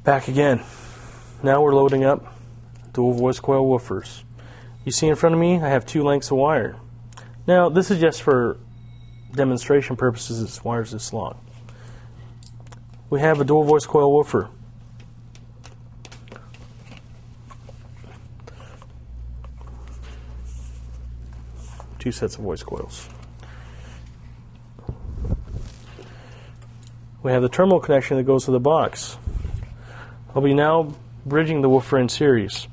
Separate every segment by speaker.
Speaker 1: Back again. Now we're loading up dual voice coil woofers. You see in front of me, I have 2 lengths of wire. Now, this is just for demonstration purposes. This wire's this long. We have a dual voice coil woofer. Two sets of voice coils. We have the terminal connection that goes to the box. I'll be now bridging the woofer in series.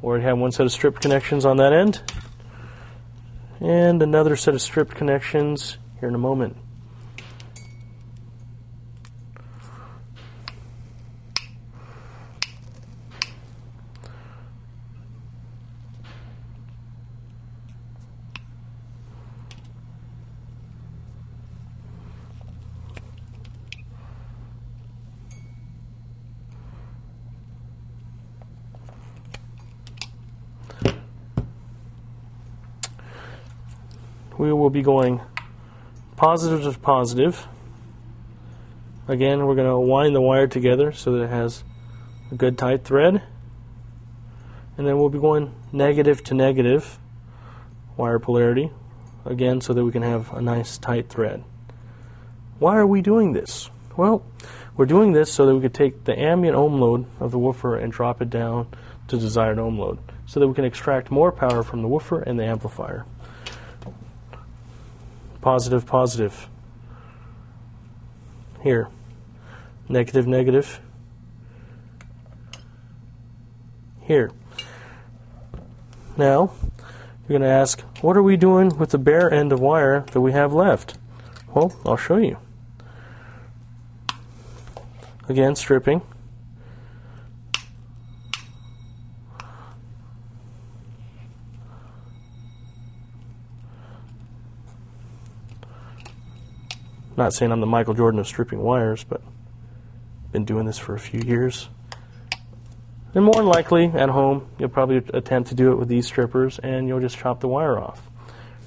Speaker 1: We'll have one set of stripped connections on that end, and another set of stripped connections here in a moment. We will be going positive to positive. Again, we're going to wind the wire together so that it has a good tight thread. And then we'll be going negative to negative wire polarity, again, so that we can have a nice tight thread. Why are we doing this? Well, we're doing this so that we could take the ambient ohm load of the woofer and drop it down to desired ohm load, so that we can extract more power from the woofer and the amplifier. Positive, positive. Here. Negative, negative. Here. Now, you're going to ask, what are we doing with the bare end of wire that we have left? Well, I'll show you. Again, stripping. Not saying I'm the Michael Jordan of stripping wires, but I've been doing this for a few years. And more than likely, at home, you'll probably attempt to do it with these strippers, and you'll just chop the wire off.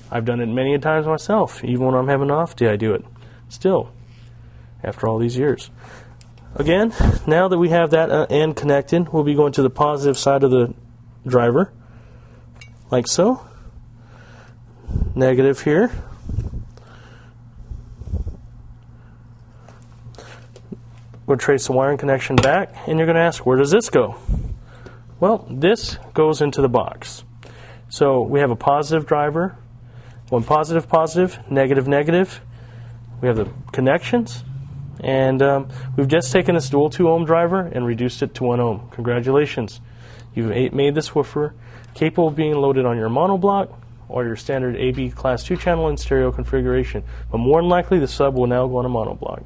Speaker 1: I've done it many a times myself. Even when I'm having an off day, I do it. Still, after all these years. Again, now that we have that end connected, we'll be going to the positive side of the driver, like so. Negative here. We'll trace the wiring connection back, and you're going to ask, where does this go? Well, this goes into the box. So we have a positive driver, one positive, positive, negative, negative. We have the connections, and we've just taken this dual 2 ohm driver and reduced it to 1 ohm. Congratulations. You've made this woofer capable of being loaded on your monoblock or your standard AB Class 2 channel in stereo configuration. But more than likely, the sub will now go on a monoblock.